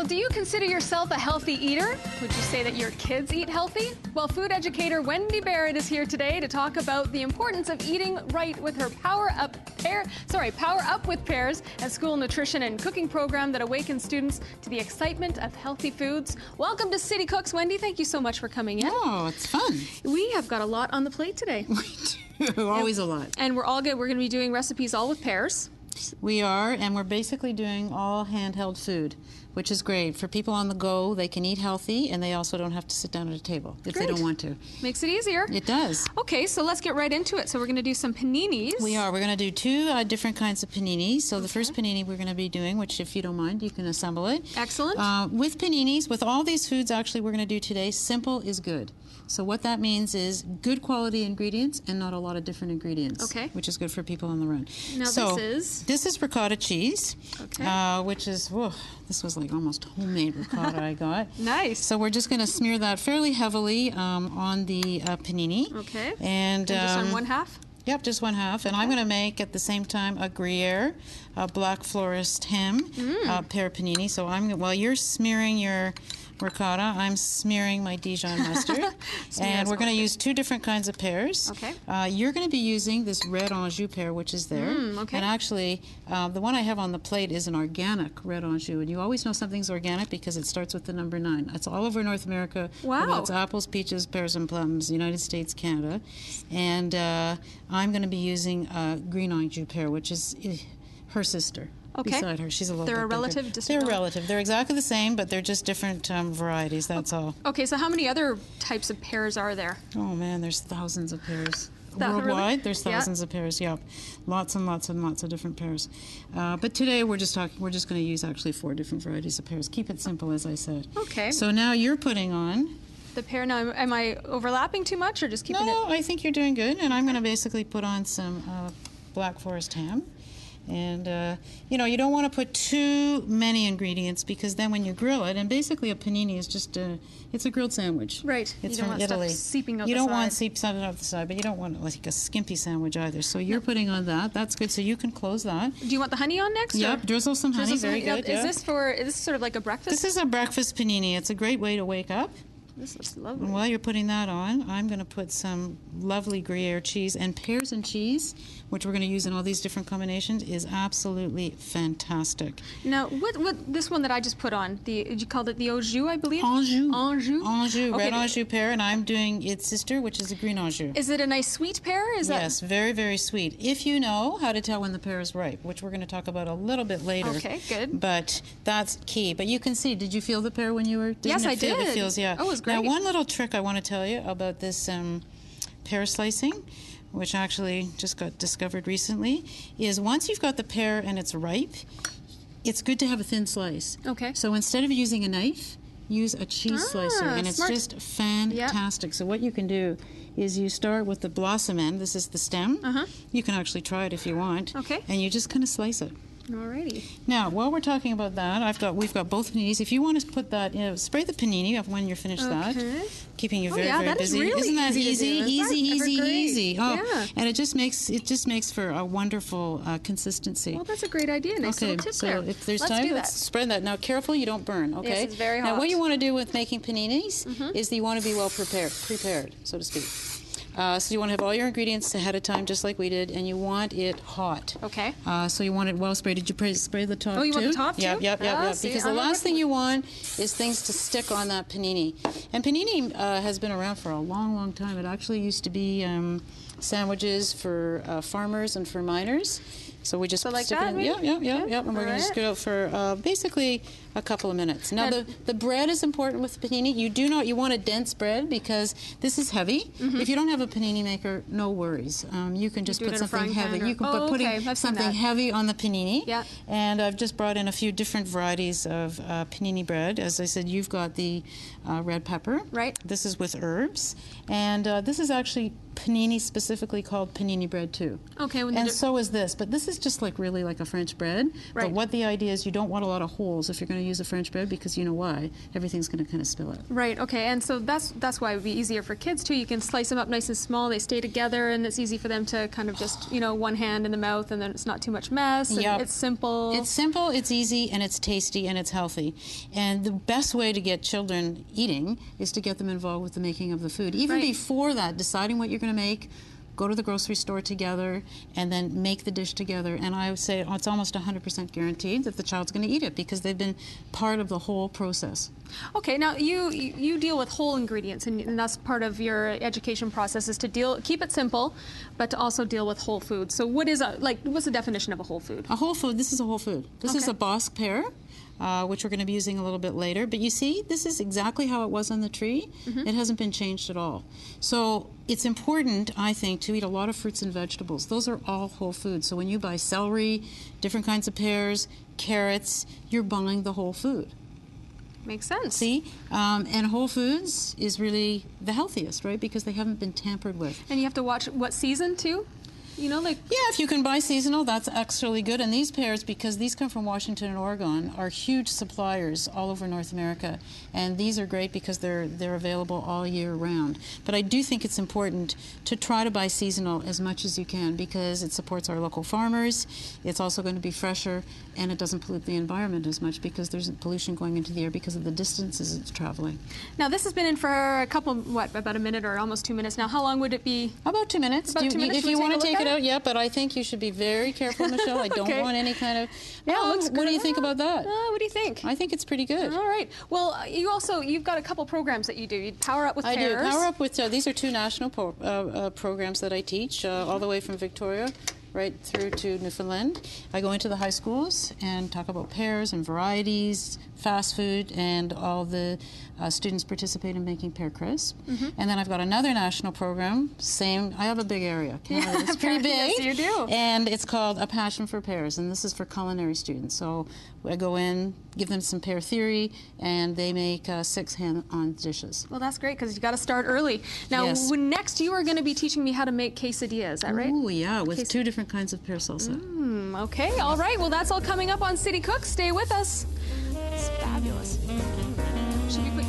Well, do you consider yourself a healthy eater? Would you say that your kids eat healthy? Well, food educator Wendy Barrett is here today to talk about the importance of eating right with her Power Up with Pears, a school nutrition and cooking program that awakens students to the excitement of healthy foods. Welcome to City Cooks, Wendy. Thank you so much for coming in. Oh, it's fun. We have got a lot on the plate today. We do. Always a lot. And we're going to be doing recipes all with pears. We are, and we're basically doing all handheld food, which is great. For people on the go, they can eat healthy, and they also don't have to sit down at a table if they don't want to. Makes it easier. It does. Okay, so let's get right into it. So we're going to do some paninis. We are. We're going to do two different kinds of paninis. So the first panini we're going to be doing, which if you don't mind, you can assemble it. Excellent. With paninis, with all these foods actually we're going to do today, simple is good. So what that means is good quality ingredients and not a lot of different ingredients. Okay. Which is good for people on the run. Now this is ricotta cheese. Okay. Which is, whoa, this was like almost homemade ricotta I got. Nice. So we're just going to smear that fairly heavily on the panini. Okay. And just on one half? Yep, just one half. And I'm going to make at the same time a Gruyere, a black forest ham, pear panini. So while you're smearing your ricotta, I'm smearing my Dijon mustard. And we're going to use two different kinds of pears. Okay. You're going to be using this red Anjou pear, which is there. Okay. And actually, the one I have on the plate is an organic red Anjou. And you always know something's organic because it starts with the number 9. It's all over North America. Wow. It's apples, peaches, pears, and plums, United States, Canada. And I'm going to be using green Anjou pear, which is her sister. Okay. Beside her. She's a little bit They're a bigger. relative? They're a relative. They're exactly the same, but they're just different varieties, that's all. Okay, so how many other types of pears are there? Oh man, there's thousands of pears. Really? Worldwide, there's thousands of pears, yep. Lots and lots and lots of different pears. But today we're just going to use actually 4 different varieties of pears. Keep it simple, as I said. Okay. So now you're putting on... The pear. Now, am I overlapping too much or just keeping it? No, I think you're doing good. And I'm going to basically put on some black forest ham. And, you know, you don't want to put too many ingredients because then when you grill it, and basically a panini is just it's a grilled sandwich. Right. It's you don't from want Italy. Stuff seeping out you the don't side. want something out the side, but you don't want like a skimpy sandwich either. So you're putting on that. That's good. So you can close that. Do you want the honey on next? Yep. Drizzle some honey. Drizzle Very good. Is this sort of like a breakfast? This is a breakfast panini. It's a great way to wake up. This looks lovely. And while you're putting that on, I'm going to put some lovely Gruyere cheese. And pears and cheese, which we're going to use in all these different combinations, is absolutely fantastic. Now, what this one that I just put on, you called it the Anjou, I believe? Anjou. Anjou. Anjou, okay. red Anjou pear, and I'm doing its sister, which is a green Anjou. Is it a nice sweet pear? Yes, very, very sweet. If you know how to tell when the pear is ripe, which we're going to talk about a little bit later. Okay, good. But that's key. But you can see, did you feel the pear when you were? Yes, I did. It feels, yeah. Oh, it was great. Now, one little trick I want to tell you about this pear slicing, which actually just got discovered recently, is once you've got the pear and it's ripe, it's good to have a thin slice. Okay. So instead of using a knife, use a cheese slicer, and it's smart. just fantastic. Yep. So what you can do is you start with the blossom end. This is the stem. You can actually try it if you want. Okay. And you just kind of slice it. Alrighty. Now, while we're talking about that, we've got both paninis. If you want to put that, spray the panini when you're finished that, keeping you very, very busy. Really Isn't that easy? Easy. Oh, yeah. and it just makes for a wonderful consistency. Well, that's a great idea. Nice little tip there. So if there's let's time, do let's spread that. Now, careful you don't burn. Okay. Yes, it's very hot. Now, what you want to do with making paninis is that you want to be well prepared, so to speak. So you want to have all your ingredients ahead of time, just like we did, and you want it hot. Okay. So you want it well sprayed. Did you spray the top too? Oh, you want the top too? Yep. Because the last thing you want is things to stick on that panini. And panini has been around for a long, long time. It actually used to be sandwiches for farmers and for miners. So we just like stick that, it in. Yep. And we're going to just go for basically a couple of minutes. Now the bread is important with panini. You want a dense bread because this is heavy. If you don't have a panini maker, no worries. You can just put something heavy. You can put something heavy on the panini. Yeah. And I've just brought in a few different varieties of panini bread. As I said, you've got the red pepper. Right. This is with herbs, and this is actually panini specifically called panini bread too. Okay. And so is this, but this is just like really like a French bread. Right. But what the idea is, you don't want a lot of holes if you're going to use a French bread, because you know why? Everything's going to kind of spill out. Right. Okay. And so that's why it would be easier for kids too. You can slice them up nice and small. They stay together, and it's easy for them to kind of just, you know, one hand in the mouth, and then it's not too much mess. And Yep. it's simple. It's simple, it's easy, and it's tasty, and it's healthy. And the best way to get children eating is to get them involved with the making of the food. Even Right. before that, deciding what you're going to make, go to the grocery store together, and then make the dish together. And I would say it's almost 100% guaranteed that the child's going to eat it, because they've been part of the whole process. Okay, now you deal with whole ingredients, and that's part of your education process, is to keep it simple, but to also deal with whole food. So what's the definition of a whole food? A whole food, this is a whole food. This is Okay. a Bosc pear, which we're going to be using a little bit later. But you see, this is exactly how it was on the tree. It hasn't been changed at all. So it's important, I think, to eat a lot of fruits and vegetables. Those are all whole foods. So when you buy celery, different kinds of pears, carrots, you're buying the whole food. Makes sense. See? And whole foods is really the healthiest, right? Because they haven't been tampered with. And you have to watch what season too? You know, like... Yeah, if you can buy seasonal, that's actually good. And these pears, because these come from Washington and Oregon, are huge suppliers all over North America. And these are great because they're available all year round. But I do think it's important to try to buy seasonal as much as you can, because it supports our local farmers. It's also going to be fresher, and it doesn't pollute the environment as much, because there's pollution going into the air because of the distances it's traveling. Now, this has been in for a couple, about a minute or almost 2 minutes now. How long would it be? About 2 minutes. About 2 minutes. If you want to take it out, yeah, but I think you should be very careful, Michelle. I don't Okay. want any kind of... Yeah, looks what do you think about that? What do you think? I think it's pretty good. All right. Well, you've got a couple programs that you do. You Power Up with I Pears. do. Power Up with... these are 2 national programs that I teach, all the way from Victoria right through to Newfoundland. I go into the high schools and talk about pears and varieties, fast food, and all the students participate in making pear crisp. And then I've got another national program, same, I have a big area. Canada is pretty big. Yes, you do. And it's called A Passion for Pears, and this is for culinary students. So I go in, give them some pear theory, and they make 6 hand-on dishes. Well, that's great, because you got to start early. Now, Yes. next you are going to be teaching me how to make quesadillas. Is that right? Oh, yeah, with 2 different kinds of pear salsa. Okay. All right. Well, that's all coming up on City Cook. Stay with us. It's fabulous. Should we put